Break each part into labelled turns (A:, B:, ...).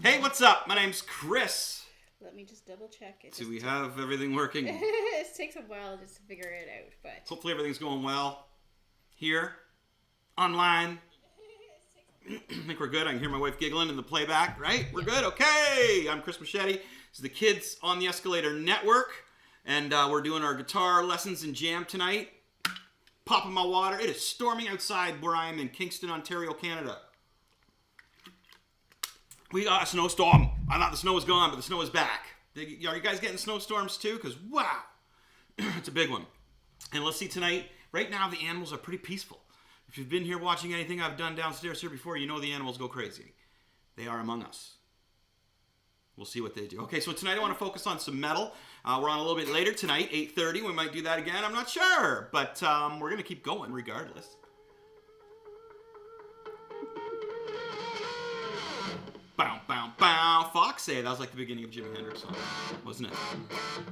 A: Hey, what's up? My name's Chris.
B: Let me just double check.
A: Do we have everything working?
B: It takes a while just to figure it out, but
A: hopefully everything's going well. Here, online. I think we're good. I can hear my wife giggling in the playback, right? We're good? Okay. I'm Chris Machete. This is the Kids on the Escalator Network, and we're doing our guitar lessons and jam tonight. Popping my water. It is storming outside where I am in Kingston, Ontario, Canada. We got a snowstorm. I thought the snow was gone, but the snow is back. Are you guys getting snowstorms too? Because, wow, it's a big one. And let's see tonight, right now the animals are pretty peaceful. If you've been here watching anything I've done downstairs here before, you know the animals go crazy. They are among us. We'll see what they do. Okay, so tonight I want to focus on some metal. We're on a little bit later tonight, 8:30. We might do that again. I'm not sure. But we're going to keep going regardless. Bow, bow, bow. Foxy. That was like the beginning of Jimi Hendrix song, wasn't it?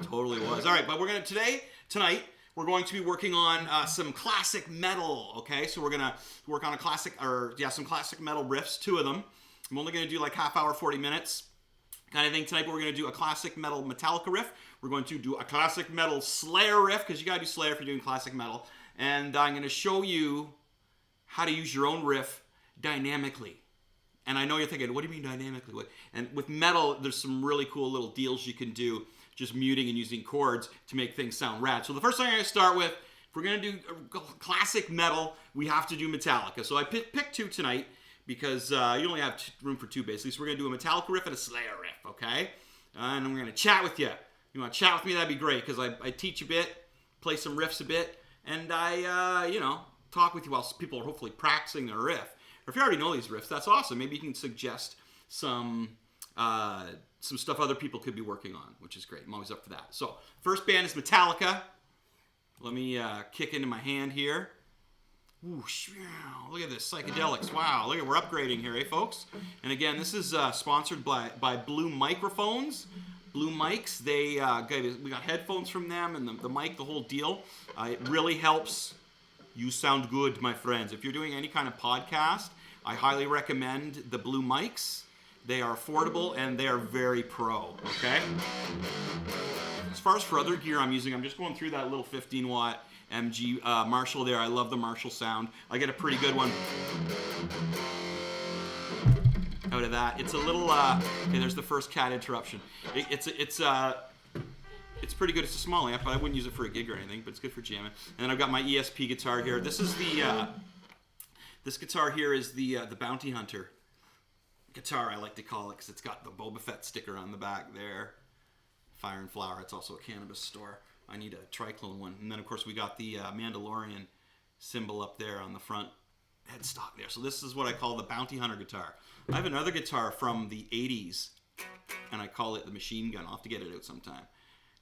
A: Totally was. All right, but we're going to tonight, we're going to be working on some classic metal, okay? So we're going to work on some classic metal riffs, 2 of them. I'm only going to do like half hour, 40 minutes kind of thing tonight, but we're going to do a classic metal Metallica riff. We're going to do a classic metal Slayer riff, because you got to do Slayer if you're doing classic metal. And I'm going to show you how to use your own riff dynamically. And I know you're thinking, what do you mean dynamically? And with metal, there's some really cool little deals you can do, just muting and using chords to make things sound rad. So the first thing I'm going to start with, if we're going to do classic metal, we have to do Metallica. So I picked 2 tonight because you only have room for 2 basically. So we're going to do a Metallica riff and a Slayer riff, okay? And I'm going to chat with you. If you want to chat with me, that'd be great, because I teach a bit, play some riffs a bit, and I, talk with you while people are hopefully practicing their riff. Or if you already know these riffs, that's awesome. Maybe you can suggest some stuff other people could be working on, which is great. I'm always up for that. So, first band is Metallica. Let me kick into my hand here. Ooh, look at this, psychedelics. Wow, look at, we're upgrading here, eh, folks? And again, this is sponsored by Blue Microphones. Blue Mics, we got headphones from them, and the mic, the whole deal. It really helps. You sound good, my friends. If you're doing any kind of podcast, I highly recommend the Blue Mics. They are affordable and they are very pro, okay? As far as for other gear I'm using, I'm just going through that little 15-watt MG Marshall there. I love the Marshall sound. I get a pretty good one out of that. It's a little, okay, there's the first cat interruption. It's pretty good. It's a small amp, but I wouldn't use it for a gig or anything, but it's good for jamming. And then I've got my ESP guitar here. This is this guitar here is the Bounty Hunter guitar, I like to call it, because it's got the Boba Fett sticker on the back there. Fire and Flower. It's also a cannabis store. I need a Triclone one. And then, of course, we got the Mandalorian symbol up there on the front headstock there. So this is what I call the Bounty Hunter guitar. I have another guitar from the 80s, and I call it the Machine Gun. I'll have to get it out sometime.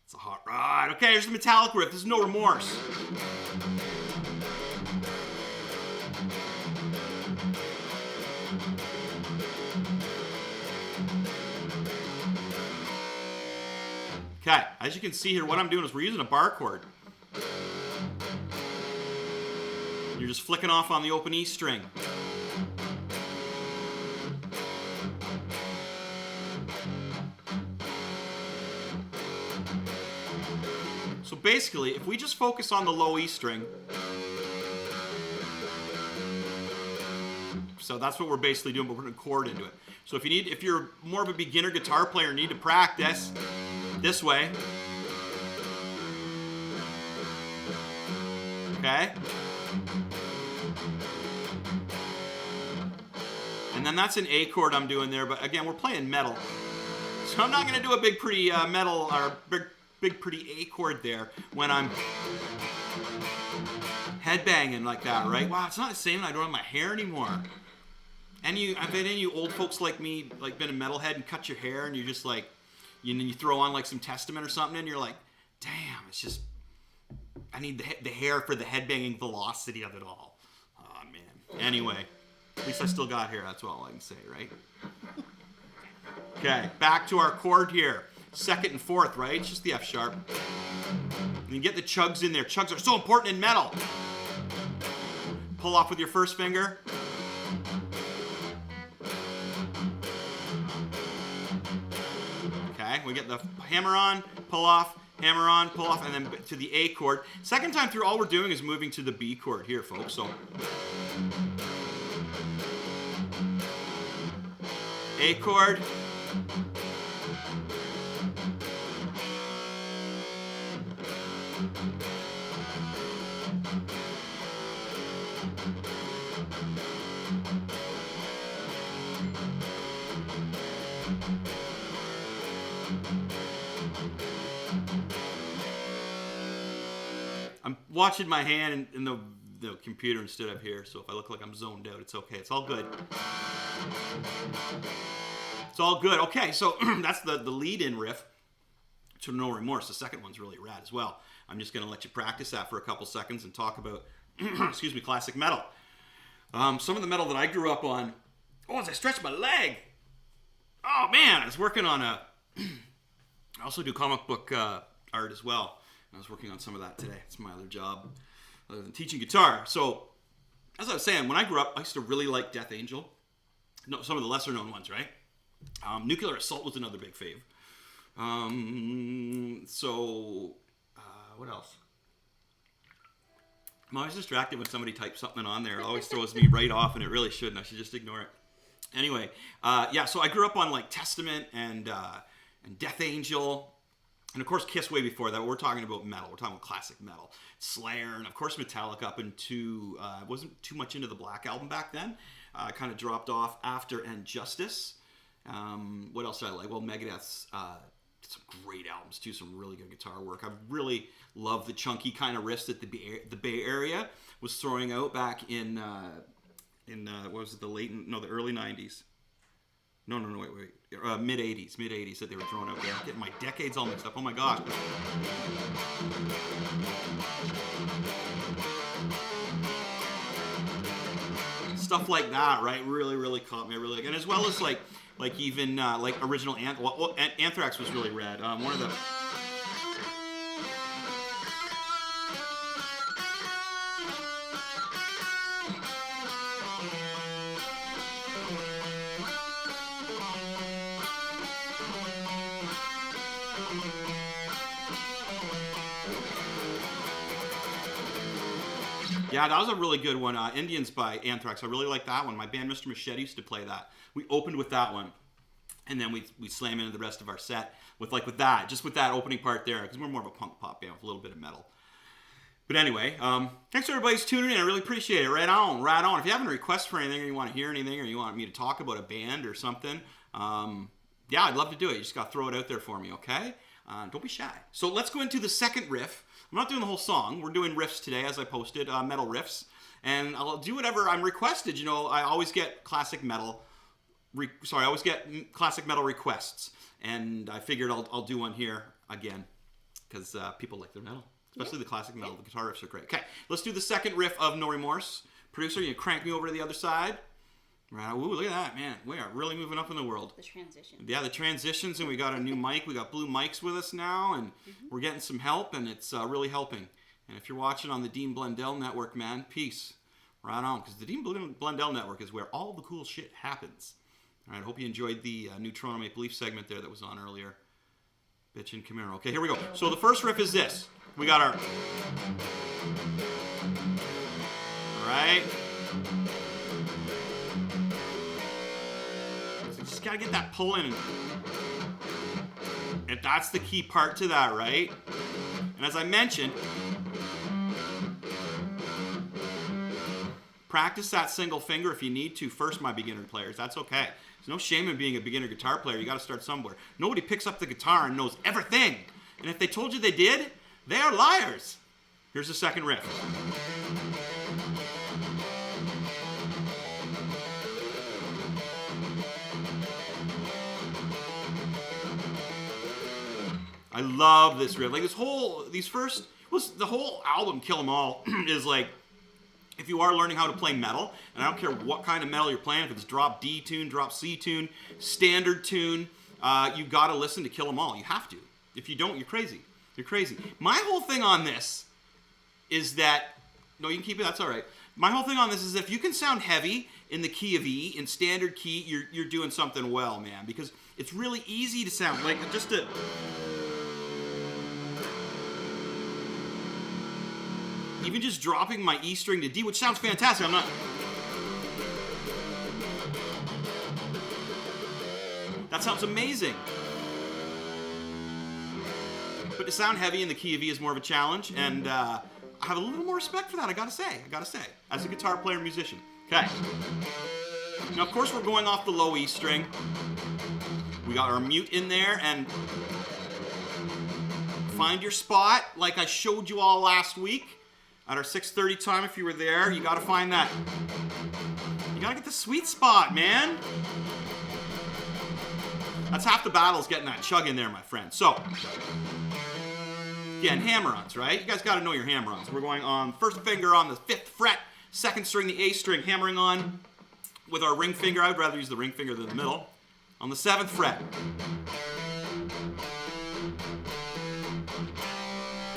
A: It's a hot ride. Okay, here's the Metallica riff. This is No Remorse. Okay, as you can see here, what I'm doing is we're using a bar chord. You're just flicking off on the open E string. So basically, if we just focus on the low E string, so that's what we're basically doing, but we're going to chord into it. So if you're more of a beginner guitar player and need to practice this way, okay? And then that's an A chord I'm doing there, but again, we're playing metal. So I'm not going to do a big pretty metal or big pretty A chord there when I'm headbanging like that, right? Wow, it's not the same. I don't have my hair anymore. And I bet any of you old folks like me, like been a metalhead and cut your hair, and you're just like, you throw on like some Testament or something, and you're like, damn, it's just, I need the hair for the headbanging velocity of it all. Oh man. Anyway, at least I still got hair. That's all I can say, right? Okay, back to our chord here. Second and fourth, right? It's just the F sharp. And you get the chugs in there. Chugs are so important in metal. Pull off with your first finger. Okay, we get the hammer on, pull off, hammer on, pull off, and then to the A chord. Second time through, all we're doing is moving to the B chord here, folks. So A chord. I'm watching my hand in the computer instead of here, so if I look like I'm zoned out, it's okay. It's all good. It's all good. Okay, so that's the lead-in riff to No Remorse. The second one's really rad as well. I'm just going to let you practice that for a couple seconds and talk about, excuse me, classic metal. Some of the metal that I grew up on. Oh, as I stretch my leg. Oh, man, I was working on I also do comic book art as well. I was working on some of that today. It's my other job other than teaching guitar. So, as I was saying, when I grew up, I used to really like Death Angel. No, some of the lesser known ones, right? Nuclear Assault was another big fave. What else? I'm always distracted when somebody types something on there. It always throws me right off, and it really shouldn't. I should just ignore it. Anyway, so I grew up on like Testament and Death Angel. And of course, Kiss way before that. We're talking about metal. We're talking about classic metal. Slayer, and of course Metallica up into, wasn't too much into the Black Album back then. Kind of dropped off after And Justice. What else did I like? Well, Megadeth's did some great albums too, some really good guitar work. I really love the chunky kind of riffs that the Bay Area was throwing out back in what was it, the early 90s. No, wait. Mid-80s that they were throwing out there. I'm getting my decades all mixed up. Oh my gosh. Stuff like that, right? Really, really caught me. I really like, and as well as like even like original Anthrax was really rad. One of the Yeah, that was a really good one. Indians by Anthrax. I really like that one. My band Mr. Machete used to play that. We opened with that one, and then we slam into the rest of our set with that opening part there, because we're more of a punk pop band with a little bit of metal. But anyway, thanks for everybody's tuning in. I really appreciate it. Right on. If you have any requests for anything, or you want to hear anything, or you want me to talk about a band or something, yeah, I'd love to do it. You just got to throw it out there for me, okay? Don't be shy. So let's go into the second riff. I'm not doing the whole song. We're doing riffs today, as I posted, metal riffs. And I'll do whatever I'm requested. You know, I always get classic metal requests. And I figured I'll do one here again, because people like their metal. Especially the classic metal. The guitar riffs are great. Okay, let's do the second riff of No Remorse. Producer, you crank me over to the other side. Right. Ooh, look at that, man. We are really moving up in the world.
B: The transitions.
A: Yeah, the transitions, and we got a new mic. We got blue mics with us now, and we're getting some help, and it's really helping. And if you're watching on the Dean Blundell Network, man, peace. Right on, because the Dean Blundell Network is where all the cool shit happens. All right, I hope you enjoyed the new Toronto Maple Leaf segment there that was on earlier. Bitch and Camaro. Okay, here we go. So the first riff is this. We got our... All right. Just gotta get that pull in. And that's the key part to that, right? And as I mentioned, practice that single finger if you need to first, my beginner players. That's okay. There's no shame in being a beginner guitar player. You gotta start somewhere. Nobody picks up the guitar and knows everything. And if they told you they did, they are liars. Here's the second riff. I love this riff. Like the whole album, Kill 'Em All, is like, if you are learning how to play metal, and I don't care what kind of metal you're playing, if it's drop D tune, drop C tune, standard tune, you gotta listen to Kill 'Em All. You have to. If you don't, you're crazy. You're crazy. My whole thing on this is that, no, you can keep it, that's all right. My whole thing on this is if you can sound heavy in the key of E, in standard key, you're doing something well, man. Because it's really easy to sound, like, just to... Even just dropping my E string to D, which sounds fantastic, I'm not... That sounds amazing. But to sound heavy in the key of E is more of a challenge, and I have a little more respect for that, I gotta say, as a guitar player and musician. Okay. Now, of course, we're going off the low E string. We got our mute in there, and find your spot, like I showed you all last week. At our 6:30 time, if you were there, you gotta find that. You gotta get the sweet spot, man. That's half the battle, is getting that chug in there, my friend. So, again, hammer-ons, right? You guys gotta know your hammer-ons. We're going on first finger on the 5th fret, 2nd string, the A string, hammering on with our ring finger. I would rather use the ring finger than the middle. On the 7th fret.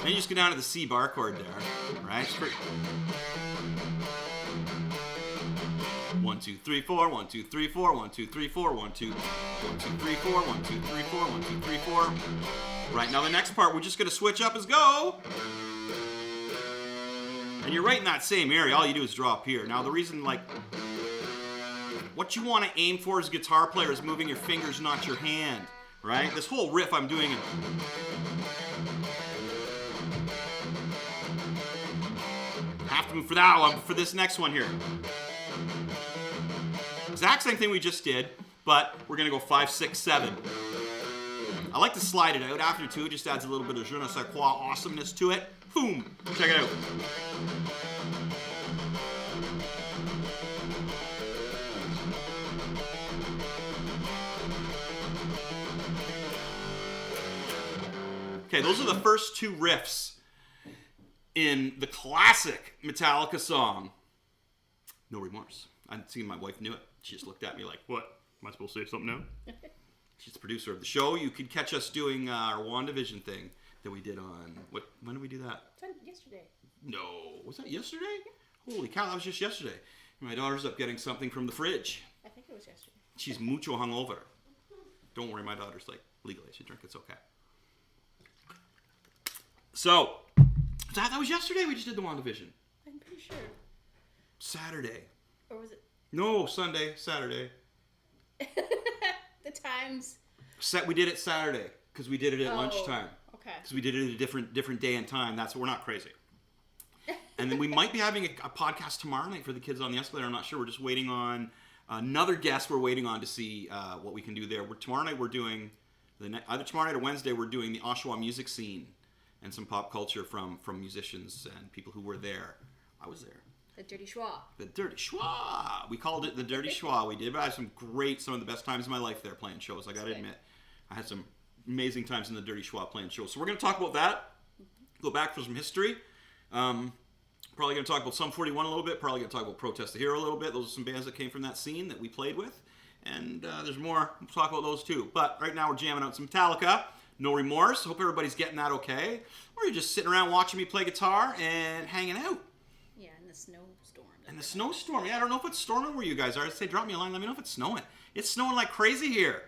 A: Then you just go down to the C bar chord there, right? It's pretty... 1, 2, 3, 4, 1, 2, 3, 4, 1, 2, 3, 4, 1, 2, 1, 2, 3, 4, 1, 2, 3, 4, 1, 2, 3, 4. Right, now the next part, we're just gonna switch up as go. And you're right in that same area, all you do is drop here. Now the reason, like, what you wanna aim for as a guitar player is moving your fingers, not your hand, right? This whole riff I'm doing it. Have to move for that one, for this next one here. Exact same thing we just did, but we're gonna go 5, 6, 7. I like to slide it out after too, it just adds a little bit of je ne sais quoi awesomeness to it. Boom! Check it out. Okay, those are the first 2 riffs in the classic Metallica song, No Remorse. I'd seen my wife knew it. She just looked at me like, what? Am I supposed to say something now? She's the producer of the show. You could catch us doing our WandaVision thing that we did on, when did we do that?
B: Yesterday.
A: No, was that yesterday? Yeah. Holy cow, that was just yesterday. My daughter's up getting something from the fridge.
B: I think it was yesterday.
A: She's mucho hungover. Don't worry, my daughter's like legally, she drink, it's okay. So, that was yesterday we just did the WandaVision.
B: I'm pretty sure.
A: Saturday.
B: Or was it?
A: No, Sunday, Saturday.
B: The times.
A: We did it Saturday because we did it at lunchtime.
B: Okay.
A: Because we did it at a different day and time. We're not crazy. And then we might be having a podcast tomorrow night for the kids on the escalator. I'm not sure. We're just waiting on another guest. We're waiting on to see what we can do there. Tomorrow night we're doing either tomorrow night or Wednesday. We're doing the Oshawa music scene and some pop culture from musicians and people who were there. I was there.
B: The Dirty Schwa.
A: The Dirty Schwa. We called it the Dirty Schwa. We did, but I had some of the best times of my life there playing shows. I got to admit, I had some amazing times in the Dirty Schwa playing shows. So we're going to talk about that. Go back for some history. Probably going to talk about Sum 41 a little bit. Probably going to talk about Protest the Hero a little bit. Those are some bands that came from that scene that we played with. And there's more. We'll talk about those too. But right now we're jamming out some Metallica. No Remorse. Hope everybody's getting that okay. Or you're just sitting around watching me play guitar and hanging out.
B: Yeah, in the snowstorm.
A: And the snowstorm. Yeah, I don't know if it's storming where you guys are. I'd say drop me a line. Let me know if it's snowing. It's snowing like crazy here.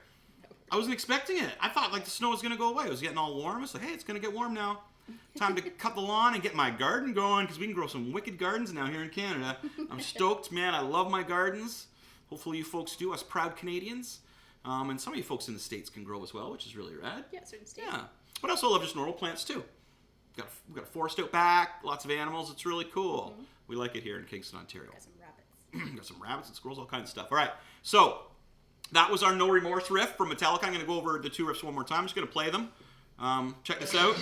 A: I wasn't expecting it. I thought like the snow was going to go away. It was getting all warm. I was like, hey, it's going to get warm now. Time to cut the lawn and get my garden going because we can grow some wicked gardens now here in Canada. I'm stoked, man. I love my gardens. Hopefully you folks do, us proud Canadians. And some of you folks in the States can grow as well, which is really rad.
B: Yeah, certain states.
A: Yeah. But I also love just normal plants too. We've got a forest out back, lots of animals. It's really cool. Mm-hmm. We like it here in Kingston, Ontario.
B: Got some rabbits.
A: Got some rabbits and squirrels, all kinds of stuff. All right. So that was our No Remorse riff from Metallica. I'm going to go over the 2 riffs one more time. I'm just going to play them. Check this out.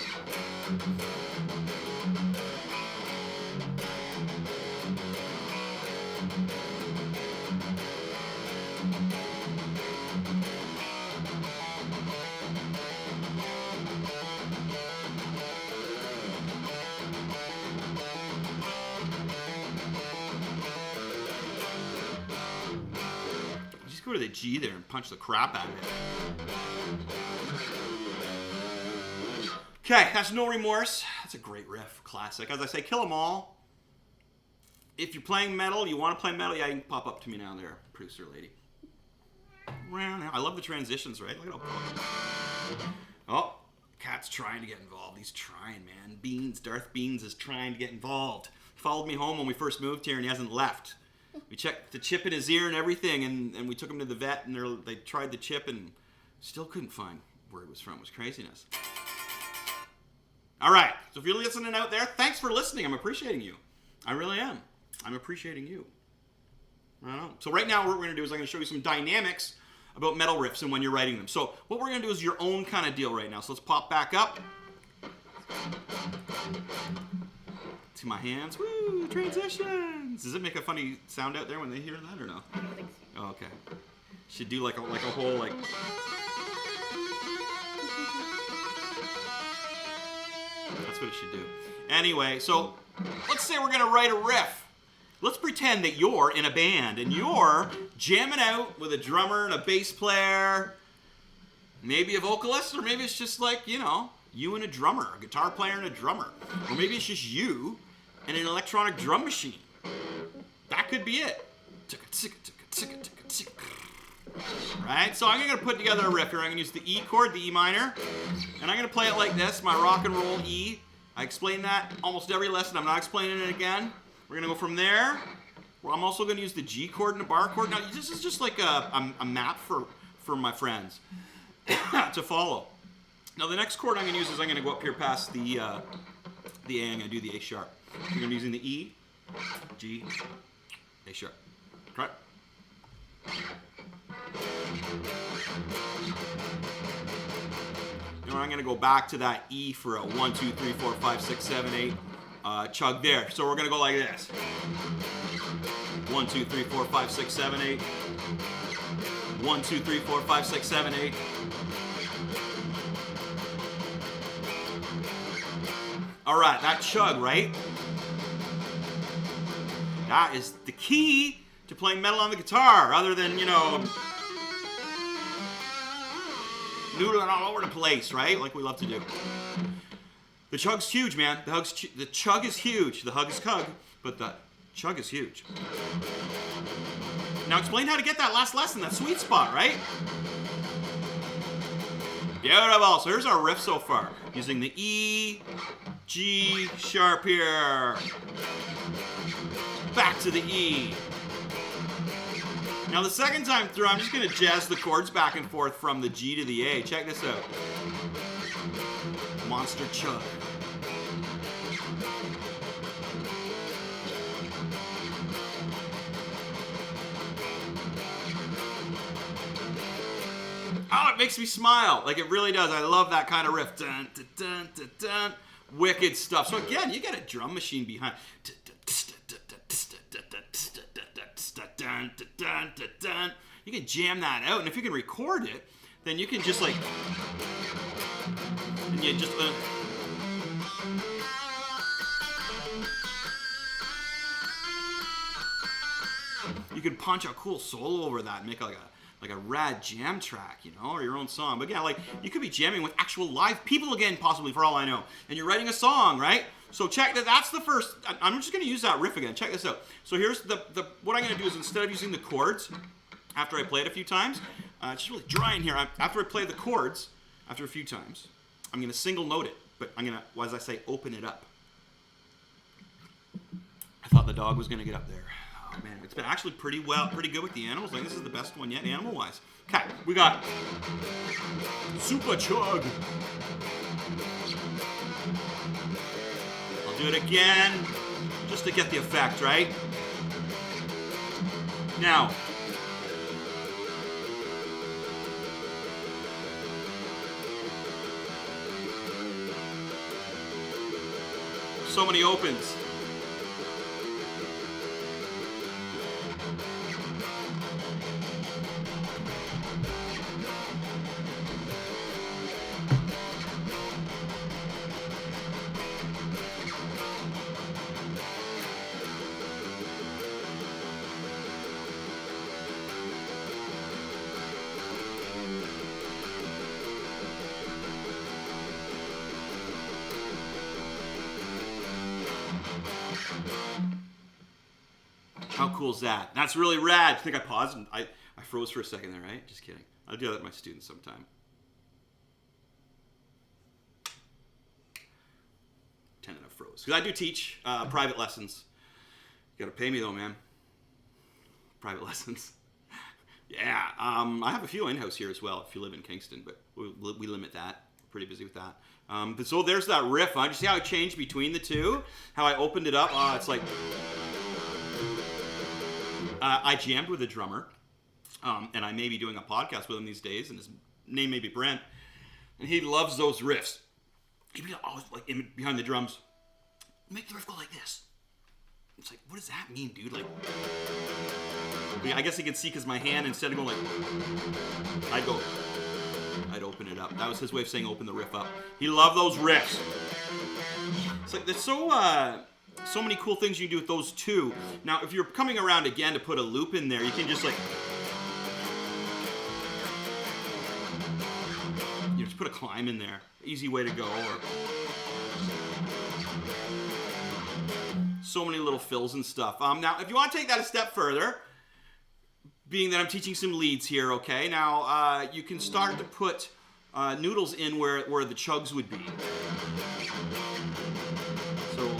A: Just go to the G there and punch the crap out of it. Okay, that's No Remorse. That's a great riff, classic. As I say, kill them all. If you're playing metal, you want to play metal, yeah, you can pop up to me now there, producer lady. I love the transitions, right? Look at how... Oh, Cat's trying to get involved. He's trying, man. Darth Beans is trying to get involved. He followed me home when we first moved here, and he hasn't left. We checked the chip in his ear and everything, and we took him to the vet, and they tried the chip and still couldn't find where it was from. It was craziness. All right, so if you're listening out there, thanks for listening. I'm appreciating you. I really am. I'm appreciating you. I don't know. So right now what we're going to do is I'm going to show you some dynamics about metal riffs and when you're writing them. So what we're going to do is your own kind of deal right now. So let's pop back up. See my hands. Woo, transitions. Does it make a funny sound out there when they hear that or no?
B: I don't think so.
A: Oh, okay. Should do like a whole like... That's what it should do. Anyway, so let's say we're going to write a riff. Let's pretend that you're in a band and you're jamming out with a drummer and a bass player, maybe a vocalist, or maybe it's just like, you know, you and a drummer, a guitar player and a drummer. Or maybe it's just you and an electronic drum machine. That could be it. Right? So I'm going to put together a riff here. I'm going to use the E chord, the E minor, and I'm going to play it like this, my rock and roll E. I explain that almost every lesson. I'm not explaining it again. We're going to go from there. Well, I'm also going to use the G chord and the bar chord. Now, this is just like a map for my friends to follow. Now, the next chord I'm going to use is I'm going to go up here past the A. I'm going to do the A sharp. I'm going to be using the E, G, A sharp. Okay? Now I'm going to go back to that E for a 1, 2, 3, 4, 5, 6, 7, 8 chug there. So we're going to go like this. 1, 2, 3, 4, 5, 6, 7, 8. 1, 2, 3, 4, 5, 6, 7, 8. All right, that chug, right? That is the key to playing metal on the guitar, other than, you know, noodling all over the place, right? Like we love to do. The chug's huge, man. The chug is huge. The hug is cug, but the chug is huge. Now explain how to get that last lesson, that sweet spot, right? Beautiful. So here's our riff so far. Using the E, G sharp here. Back to the E. Now the second time through, I'm just going to jazz the chords back and forth from the G to the A. Check this out. Monster chug. Oh, it makes me smile. Like it really does. I love that kind of riff. Dun, dun, dun, dun, dun. Wicked stuff. So again, you get a drum machine behind. You can jam that out, and if you can record it, then you can just like, and you just you can punch a cool solo over that and make like a rad jam track, you know, or your own song. But again, like you could be jamming with actual live people again, possibly, for all I know, and you're writing a song, right? So check that. That's the first. I'm just going to use that riff again. Check this out. So here's the what I'm going to do is, instead of using the chords, after I play it a few times, it's really dry in here. After I play the chords, after a few times, I'm going to single note it, but I'm going to, as I say, open it up. I thought the dog was going to get up there. Oh man, it's been actually pretty good with the animals. Like this is the best one yet, animal-wise. Okay, we got Super Chug. I'll do it again, just to get the effect, right? Now, so many opens. How cool is that? That's really rad. I think I paused and I froze for a second there, right? Just kidding. I'll do that with my students sometime. Pretending I froze. Because I do teach private lessons. You gotta pay me though, man. Private lessons. Yeah, I have a few in-house here as well if you live in Kingston, but we limit that. Pretty busy with that. But so there's that riff. Did you see how I changed between the two? How I opened it up? It's like... I jammed with a drummer, and I may be doing a podcast with him these days, and his name may be Brent, and he loves those riffs. He'd be always like behind the drums, make the riff go like this. It's like, what does that mean, dude? Like, I guess he could see because my hand, instead of going like, I'd open it up. That was his way of saying open the riff up. He loved those riffs. It's like, there's so many cool things you can do with those two. Now, if you're coming around again to put a loop in there, you can just like, you just put a climb in there. Easy way to go. Or so many little fills and stuff. Now, if you want to take that a step further, being that I'm teaching some leads here, okay? Now, you can start to put noodles in where the chugs would be. So...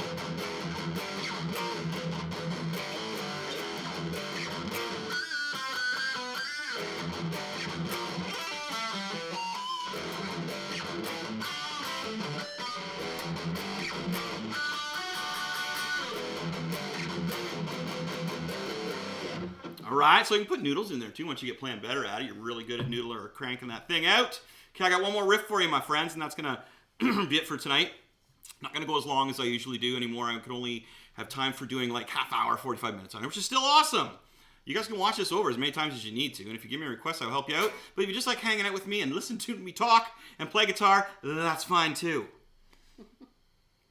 A: Alright, so you can put noodles in there too once you get playing better at it. You're really good at noodle or cranking that thing out. Okay, I got one more riff for you, my friends, and that's going to be it for tonight. Not going to go as long as I usually do anymore. I could only have time for doing like half hour, 45 minutes on it, which is still awesome. You guys can watch this over as many times as you need to, and if you give me a request, I'll help you out. But if you just like hanging out with me and listen to me talk and play guitar, that's fine too.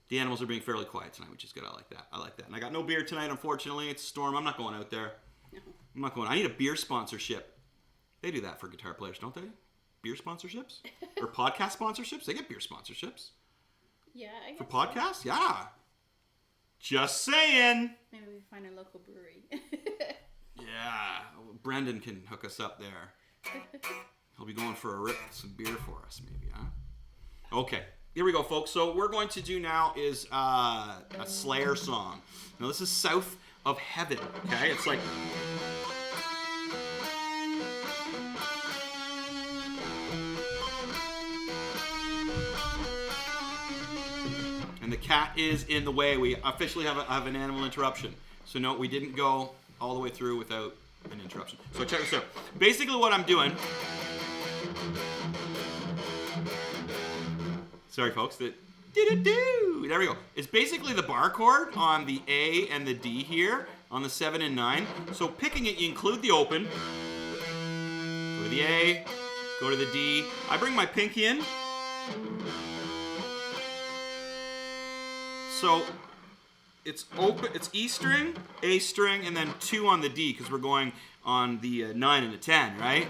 A: The animals are being fairly quiet tonight, which is good. I like that. I like that. And I got no beer tonight, unfortunately. It's a storm. I'm not going out there.
B: No.
A: I'm not going. I need a beer sponsorship. They do that for guitar players, don't they? Beer sponsorships? Or podcast sponsorships? They get beer sponsorships.
B: Yeah, I guess
A: for podcasts? So. Yeah. Just saying.
B: Maybe we find a local brewery.
A: Yeah. Brendan can hook us up there. He'll be going for a rip with some beer for us, maybe, huh? Okay. Here we go, folks. So what we're going to do now is a Slayer song. Now, this is South of Heaven, okay? It's like... And the cat is in the way. We officially have an animal interruption. So no, we didn't go all the way through without an interruption. So check this out. Basically what I'm doing... Sorry, folks. There we go. It's basically the bar chord on the A and the D here on the 7 and 9. So picking it, you include the open. Go to the A, go to the D. I bring my pinky in. So it's open. It's E string, A string, and then 2 on the D because we're going on the 9 and the 10, right?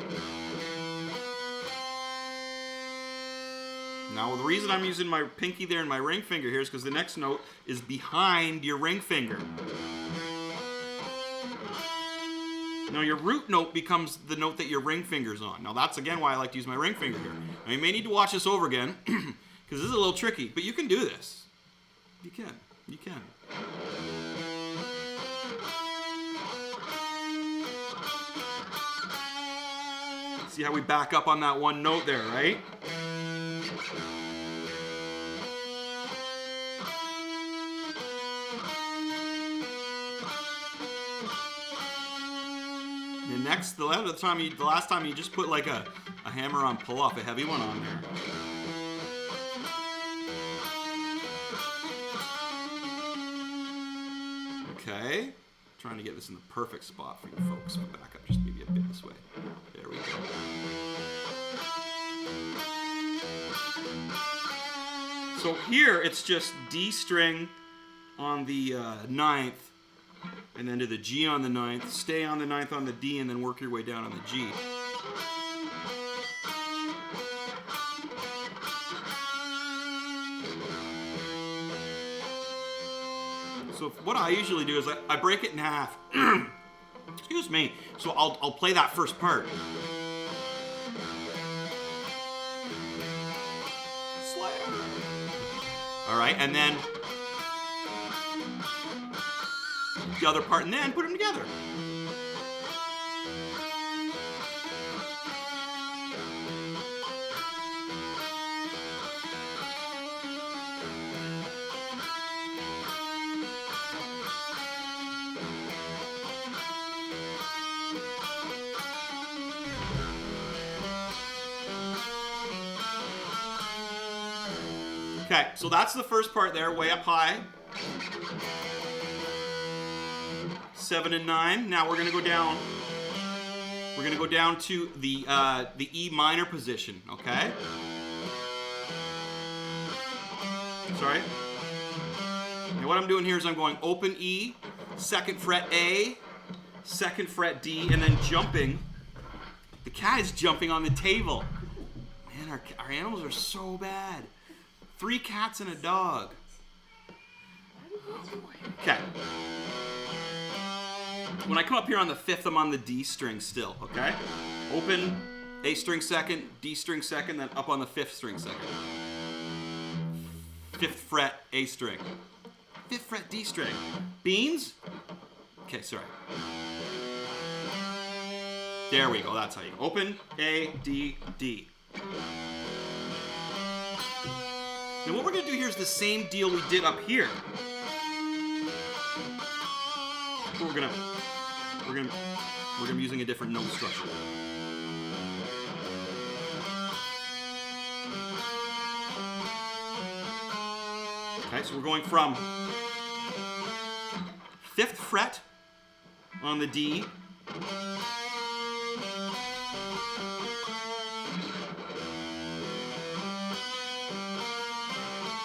A: Now, the reason I'm using my pinky there and my ring finger here is because the next note is behind your ring finger. Now, your root note becomes the note that your ring finger's on. Now, that's, again, why I like to use my ring finger here. Now, you may need to watch this over again because this is a little tricky, but you can do this. You can. You can. See how we back up on that one note there, right? The last time you just put like a hammer on pull off, a heavy one on there. Okay. Trying to get this in the perfect spot for you folks. We'll back up just maybe a bit this way. There we go. So here it's just D string on the 9th. And then to the G on the 9th, stay on the 9th on the D, and then work your way down on the G. So what I usually do is I break it in half. Excuse me. So I'll play that first part. Slayer. All right, and then the other part, and then put them together. Okay, so that's the first part there, way up high. 7 and 9. Now we're gonna go down. We're gonna go down to the E minor position. Okay. Sorry. And what I'm doing here is I'm going open E, 2nd fret A, 2nd fret D, and then jumping. The cat is jumping on the table. Man, our animals are so bad. 3 cats and a dog. Okay. When I come up here on the 5th, I'm on the D string still, okay? Open, A string 2nd, D string 2nd, then up on the 5th string 2nd. 5th fret, A string. 5th fret, D string. Beans? Okay, sorry. There we go, that's how you open, A, D, D. Now what we're going to do here is the same deal we did up here. But we're gonna be using a different note structure. Okay, so we're going from 5th fret on the D.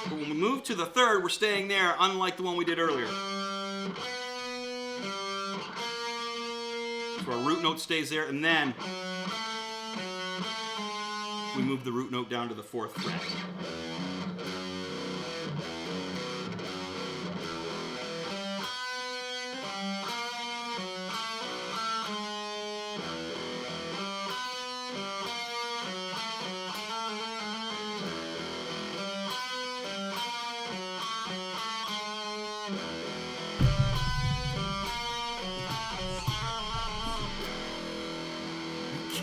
A: But when we move to the 3rd, we're staying there, unlike the one we did earlier. So our root note stays there, and then we move the root note down to the 4th fret.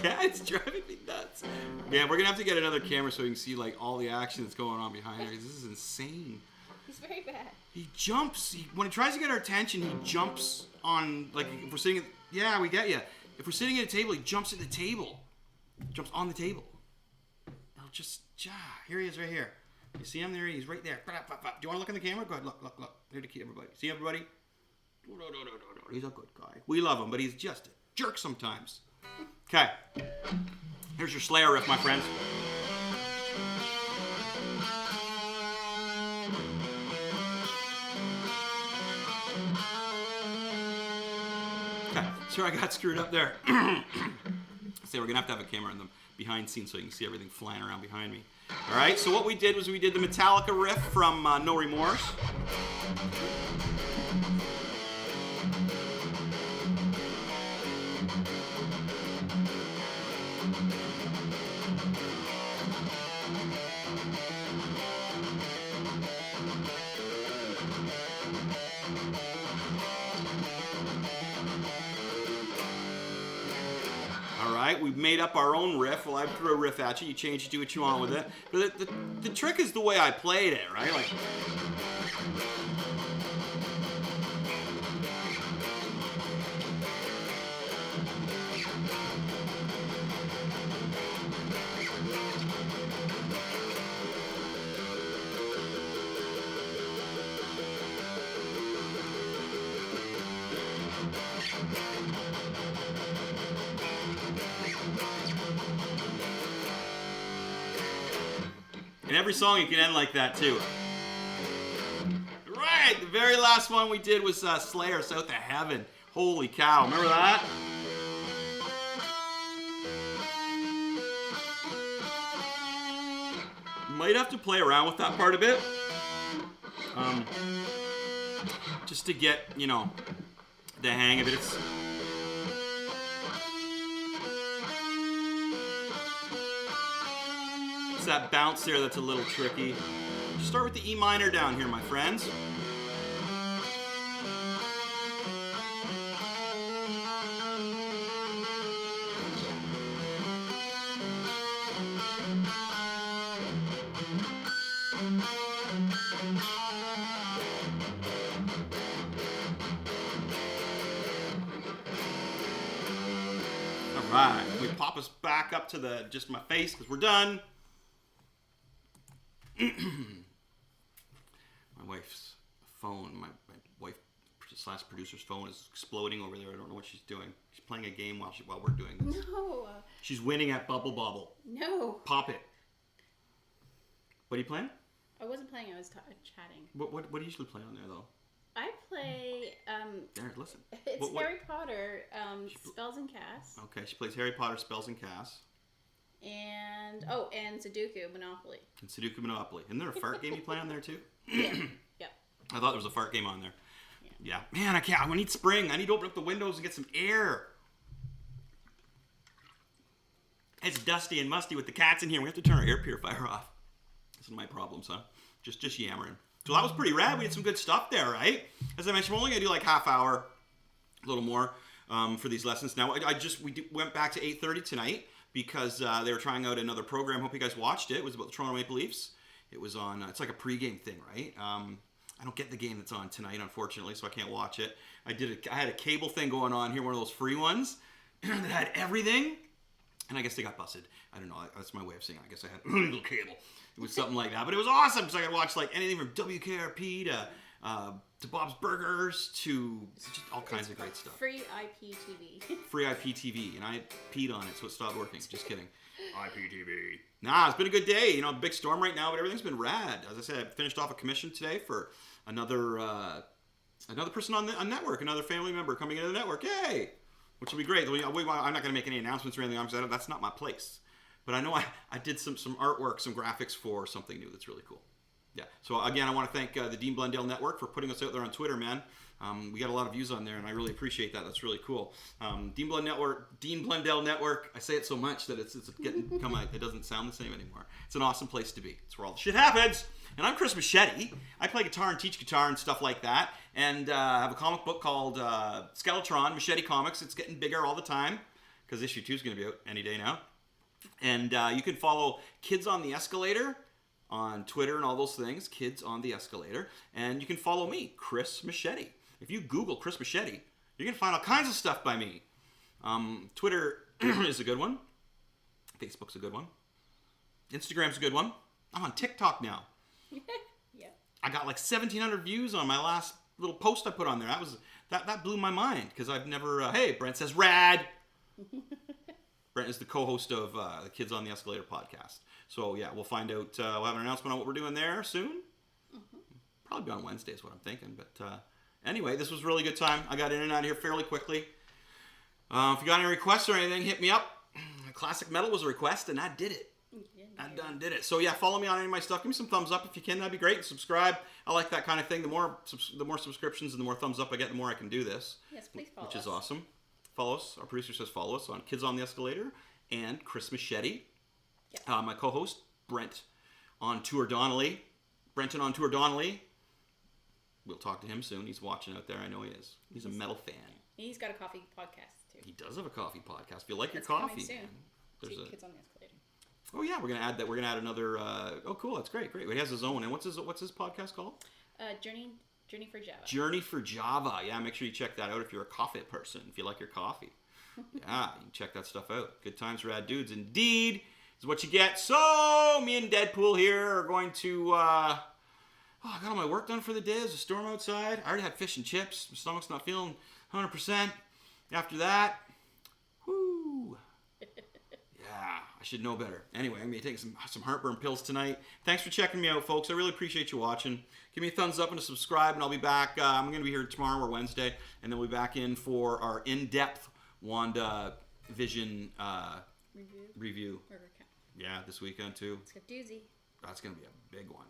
A: Yeah, it's driving me nuts. Man, we're gonna have to get another camera so we can see like all the action that's going on behind here. This is insane.
B: He's very bad.
A: He jumps. When he tries to get our attention, he jumps on, like, if we're sitting at, yeah, we get you. If we're sitting at a table, he jumps at the table. Jumps on the table. He'll just, here he is right here. You see him there? He's right there. Do you want to look in the camera? Go ahead, look. Here to keep everybody. See everybody? No. He's a good guy. We love him, but he's just a jerk sometimes. Okay. Here's your Slayer riff, my friends. Okay, sorry I got screwed up there. So we're gonna have to have a camera in the behind scenes so you can see everything flying around behind me. All right, so what we did was we did the Metallica riff from No Remorse. We've made up our own riff. Well, I threw a riff at you. You change it, do what you want with it. But the trick is the way I played it, right? Like. And every song you can end like that too. Right, the very last one we did was Slayer, South of Heaven. Holy cow, remember that? Might have to play around with that part a bit. just to get, you know, the hang of it. It's that bounce there that's a little tricky. Just start with the E minor down here, my friends. Alright, we pop us back up to just my face because we're done. My wife's phone, my wife / producer's phone is exploding over there. I don't know what she's doing. She's playing a game while we're doing this.
B: No.
A: She's winning at Bubble Bobble.
B: No.
A: Pop it. What are you playing?
B: I wasn't playing. I was chatting.
A: What do you usually play on there though?
B: I play.
A: There, listen.
B: It's Harry Potter. Spells and Casts.
A: Okay, she plays Harry Potter Spells and Casts.
B: And Sudoku Monopoly.
A: And Sudoku Monopoly. Isn't there a fart game you play on there too?
B: Yeah. Yep.
A: I thought there was a fart game on there. Yeah. Man, I can't. I need spring. I need to open up the windows and get some air. It's dusty and musty with the cats in here. We have to turn our air purifier off. This is my problems, huh? Just yammering. So that was pretty rad. We had some good stuff there, right? As I mentioned, we're only going to do like half hour, a little more for these lessons. Now, we went back to 8:30 tonight because they were trying out another program. Hope you guys watched it. It was about the Toronto Maple Leafs. It was on, it's like a pregame thing, right? I don't get the game that's on tonight, unfortunately, so I can't watch it. I had a cable thing going on here, one of those free ones that had everything. And I guess they got busted. I don't know. That's my way of saying it. I guess I had a little cable. It was something like that. But it was awesome because I could watch like anything from WKRP to Bob's Burgers to just all kinds of great stuff.
B: Free IPTV.
A: Free IPTV. And I peed on it, so it stopped working. Just kidding. IPTV. Nah, it's been a good day. You know, a big storm right now, but everything's been rad. As I said, I finished off a commission today for another person on the network, another family member coming into the network. Yay! Which will be great. I'm not going to make any announcements or anything. That's not my place. But I know I did some artwork, some graphics for something new that's really cool. Yeah. So again, I want to thank the Dean Blundell Network for putting us out there on Twitter, man. We got a lot of views on there, and I really appreciate that. That's really cool. Dean Blundell Network. I say it so much that it's getting it doesn't sound the same anymore. It's an awesome place to be. It's where all the shit happens. And I'm Chris Machete. I play guitar and teach guitar and stuff like that. And I have a comic book called Skeletron, Machete Comics. It's getting bigger all the time because issue 2 is going to be out any day now. And you can follow Kids on the Escalator on Twitter and all those things. Kids on the Escalator. And you can follow me, Chris Machete. If you Google Chris Machete, you're going to find all kinds of stuff by me. Twitter is a good one. Facebook's a good one. Instagram's a good one. I'm on TikTok now.
B: Yeah.
A: I got like 1,700 views on my last little post I put on there. That blew my mind because I've never. Hey, Brent says rad. Brent is the co-host of the Kids on the Escalator podcast. So yeah, we'll find out. We'll have an announcement on what we're doing there soon. Mm-hmm. Probably be on Wednesday is what I'm thinking. But anyway, this was a really good time. I got in and out of here fairly quickly. If you got any requests or anything, hit me up. Classic Metal was a request, and that did it. I done did it. So yeah, follow me on any of my stuff. Give me some thumbs up if you can. That'd be great. And subscribe. I like that kind of thing. The more subscriptions and the more thumbs up I get, the more I can do this.
B: Yes, please follow us.
A: Which is awesome. Follow us. Our producer says follow us on Kids on the Escalator and Chris Machete. Yeah. My co-host Brent on Tour Donnelly. Brenton on Tour Donnelly. We'll talk to him soon. He's watching out there. I know he is. He's a metal fan.
B: He's got a coffee podcast too.
A: He does have a coffee podcast. If you like your coffee,
B: soon.
A: man, there's a
B: Kids on the Escalator.
A: Oh yeah, we're gonna add that. We're gonna add another. Oh, cool. That's great. He has his own. And what's his podcast called?
B: Journey for Java.
A: Journey for Java. Yeah, make sure you check that out if you're a coffee person. If you like your coffee, yeah, you can check that stuff out. Good times, rad dudes. Indeed, is what you get. So me and Deadpool here are going to. I got all my work done for the day. There's a storm outside. I already had fish and chips. My stomach's not feeling 100%. After that, whoo. Yeah, I should know better. Anyway, I'm going to be taking some heartburn pills tonight. Thanks for checking me out, folks. I really appreciate you watching. Give me a thumbs up and a subscribe, and I'll be back. I'm going to be here tomorrow or Wednesday, and then we'll be back in for our in-depth WandaVision review. Yeah, this weekend, too.
B: It's a doozy.
A: That's going to be a big one.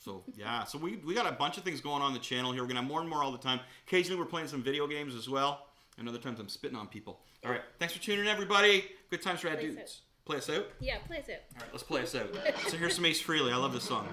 A: So yeah, so we got a bunch of things going on the channel here. We're gonna have more and more all the time. Occasionally we're playing some video games as well. And other times I'm spitting on people. All right, thanks for tuning in, everybody. Good times, rad dudes. Play us out?
B: Yeah, play us out.
A: All right, let's play us out. So here's some Ace Frehley. I love this song.